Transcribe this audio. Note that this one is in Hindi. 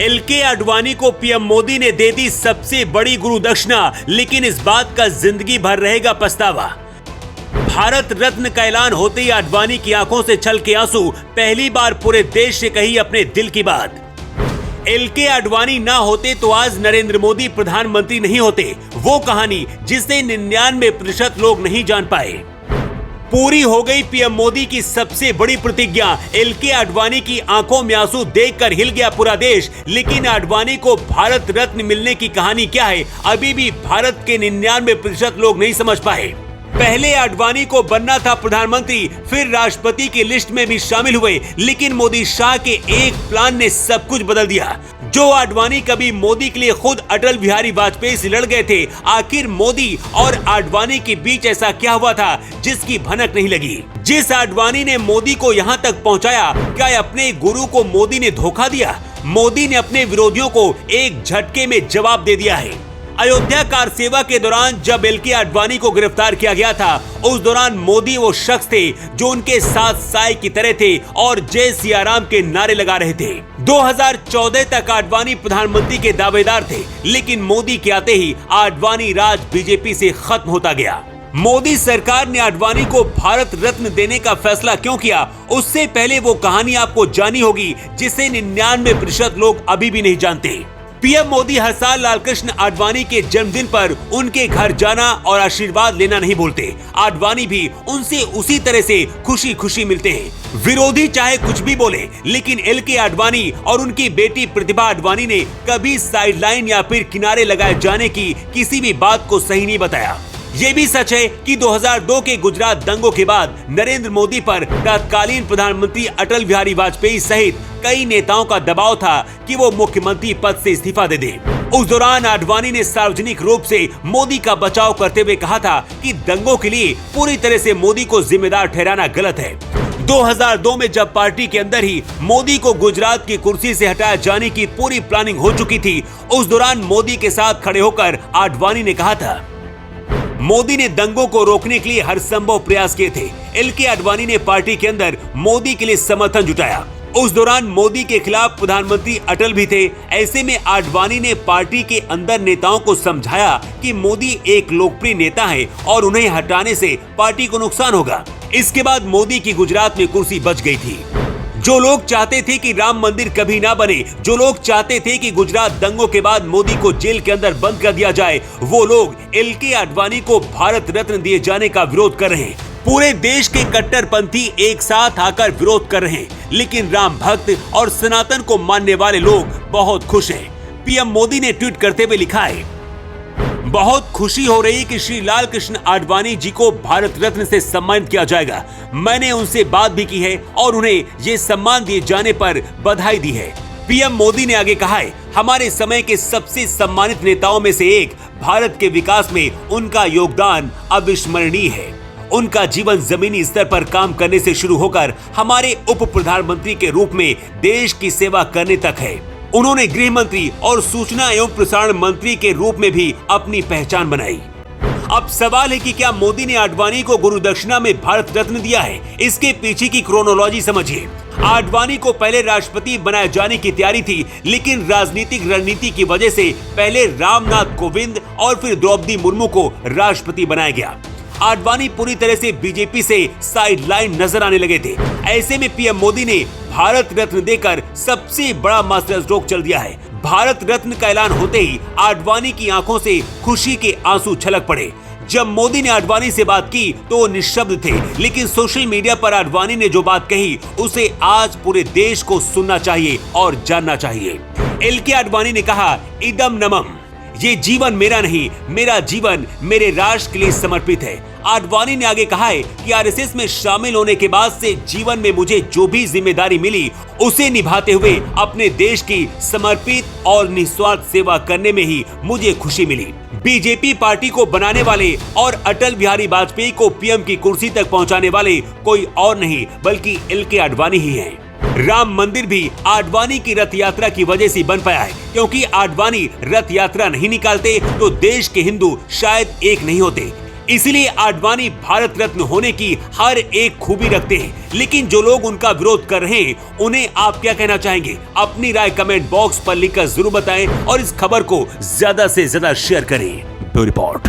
एलके आडवाणी को पीएम मोदी ने दे दी सबसे बड़ी गुरु दक्षिणा, लेकिन इस बात का जिंदगी भर रहेगा पछतावा। भारत रत्न का ऐलान होते ही आडवाणी की आंखों से छलके आंसू, पहली बार पूरे देश से कही अपने दिल की बात। एलके आडवाणी ना होते तो आज नरेंद्र मोदी प्रधानमंत्री नहीं होते, वो कहानी जिसे 99% लोग नहीं जान पाए। पूरी हो गई पीएम मोदी की सबसे बड़ी प्रतिज्ञा। एलके आडवाणी की आंखों में आंसू देखकर हिल गया पूरा देश। लेकिन आडवाणी को भारत रत्न मिलने की कहानी क्या है, अभी भी भारत के 99% लोग नहीं समझ पाए। पहले आडवाणी को बनना था प्रधानमंत्री, फिर राष्ट्रपति की लिस्ट में भी शामिल हुए, लेकिन मोदी शाह के एक प्लान ने सब कुछ बदल दिया। जो आडवाणी कभी मोदी के लिए खुद अटल बिहारी वाजपेयी से लड़ गए थे, आखिर मोदी और आडवाणी के बीच ऐसा क्या हुआ था जिसकी भनक नहीं लगी। जिस आडवाणी ने मोदी को यहाँ तक पहुँचाया, क्या अपने गुरु को मोदी ने धोखा दिया? मोदी ने अपने विरोधियों को एक झटके में जवाब दे दिया है। अयोध्या कार सेवा के दौरान जब एलके आडवाणी को गिरफ्तार किया गया था, उस दौरान मोदी वो शख्स थे जो उनके साथ साए की तरह थे और जय सिया राम के नारे लगा रहे थे। 2014 तक आडवाणी प्रधानमंत्री के दावेदार थे, लेकिन मोदी के आते ही आडवाणी राज बीजेपी से खत्म होता गया। मोदी सरकार ने आडवाणी को भारत रत्न देने का फैसला क्यों किया, उससे पहले वो कहानी आपको जानी होगी जिसे 99% लोग अभी भी नहीं जानते। पीएम मोदी हर साल लालकृष्ण आडवाणी के जन्मदिन पर उनके घर जाना और आशीर्वाद लेना नहीं भूलते। आडवाणी भी उनसे उसी तरह से खुशी खुशी मिलते हैं। विरोधी चाहे कुछ भी बोले, लेकिन एलके आडवाणी और उनकी बेटी प्रतिभा आडवाणी ने कभी साइडलाइन या फिर किनारे लगाए जाने की किसी भी बात को सही नहीं बताया। ये भी सच है कि 2002 के गुजरात दंगों के बाद नरेंद्र मोदी पर तत्कालीन प्रधानमंत्री अटल बिहारी वाजपेयी सहित कई नेताओं का दबाव था कि वो मुख्यमंत्री पद से इस्तीफा दे दें। उस दौरान आडवाणी ने सार्वजनिक रूप से मोदी का बचाव करते हुए कहा था कि दंगों के लिए पूरी तरह से मोदी को जिम्मेदार ठहराना गलत है। 2002 में जब पार्टी के अंदर ही मोदी को गुजरात की कुर्सी से हटाया जाने की पूरी प्लानिंग हो चुकी थी, उस दौरान मोदी के साथ खड़े होकर आडवाणी ने कहा था, मोदी ने दंगों को रोकने के लिए हर संभव प्रयास किए थे। एलके आडवाणी ने पार्टी के अंदर मोदी के लिए समर्थन जुटाया। उस दौरान मोदी के खिलाफ प्रधानमंत्री अटल भी थे। ऐसे में आडवाणी ने पार्टी के अंदर नेताओं को समझाया कि मोदी एक लोकप्रिय नेता है और उन्हें हटाने से पार्टी को नुकसान होगा। इसके बाद मोदी की गुजरात में कुर्सी बच गई थी। जो लोग चाहते थे कि राम मंदिर कभी ना बने, जो लोग चाहते थे कि गुजरात दंगों के बाद मोदी को जेल के अंदर बंद कर दिया जाए, वो लोग एलके आडवाणी को भारत रत्न दिए जाने का विरोध कर रहे हैं। पूरे देश के कट्टरपंथी एक साथ आकर विरोध कर रहे हैं, लेकिन राम भक्त और सनातन को मानने वाले लोग बहुत खुश हैं। पीएम मोदी ने ट्वीट करते हुए लिखा है, बहुत खुशी हो रही कि श्री लालकृष्ण आडवाणी जी को भारत रत्न से सम्मानित किया जाएगा। मैंने उनसे बात भी की है और उन्हें ये सम्मान दिए जाने पर बधाई दी है। पीएम मोदी ने आगे कहा है, हमारे समय के सबसे सम्मानित नेताओं में से एक, भारत के विकास में उनका योगदान अविस्मरणीय है। उनका जीवन जमीनी स्तर पर काम करने से शुरू होकर हमारे उप प्रधानमंत्री के रूप में देश की सेवा करने तक है। उन्होंने गृह मंत्री और सूचना एवं प्रसारण मंत्री के रूप में भी अपनी पहचान बनाई। अब सवाल है कि क्या मोदी ने आडवाणी को गुरु दक्षिणा में भारत रत्न दिया है? इसके पीछे की क्रोनोलॉजी समझिए। आडवाणी को पहले राष्ट्रपति बनाए जाने की तैयारी थी, लेकिन राजनीतिक रणनीति की वजह से पहले रामनाथ कोविंद और फिर द्रौपदी मुर्मू को राष्ट्रपति बनाया गया। आडवाणी पूरी तरह से बीजेपी से साइडलाइन नजर आने लगे थे। ऐसे में पीएम मोदी ने भारत रत्न देकर सबसे बड़ा मास्टर स्ट्रोक चल दिया है। भारत रत्न का ऐलान होते ही आडवाणी की आंखों से खुशी के आंसू छलक पड़े। जब मोदी ने आडवाणी से बात की तो वो निशब्द थे, लेकिन सोशल मीडिया पर आडवाणी ने जो बात कही उसे आज पूरे देश को सुनना चाहिए और जानना चाहिए। एलके आडवाणी ने कहा, इदम नमम, ये जीवन मेरा नहीं, मेरा जीवन मेरे राष्ट्र के लिए समर्पित है। आडवाणी ने आगे कहा है कि आरएसएस में शामिल होने के बाद से जीवन में मुझे जो भी जिम्मेदारी मिली उसे निभाते हुए अपने देश की समर्पित और निस्वार्थ सेवा करने में ही मुझे खुशी मिली। बीजेपी पार्टी को बनाने वाले और अटल बिहारी वाजपेयी को पीएम की कुर्सी तक पहुंचाने वाले कोई और नहीं बल्कि एलके आडवाणी ही हैं। राम मंदिर भी आडवाणी की रथ यात्रा की वजह से बन पाया है, क्योंकि आडवाणी रथ यात्रा नहीं निकालते तो देश के हिंदू शायद एक नहीं होते। इसलिए आडवाणी भारत रत्न होने की हर एक खूबी रखते हैं, लेकिन जो लोग उनका विरोध कर रहे हैं उन्हें आप क्या कहना चाहेंगे? अपनी राय कमेंट बॉक्स पर लिखकर जरूर बताएं और इस खबर को ज्यादा से ज्यादा शेयर करें। Bureau report.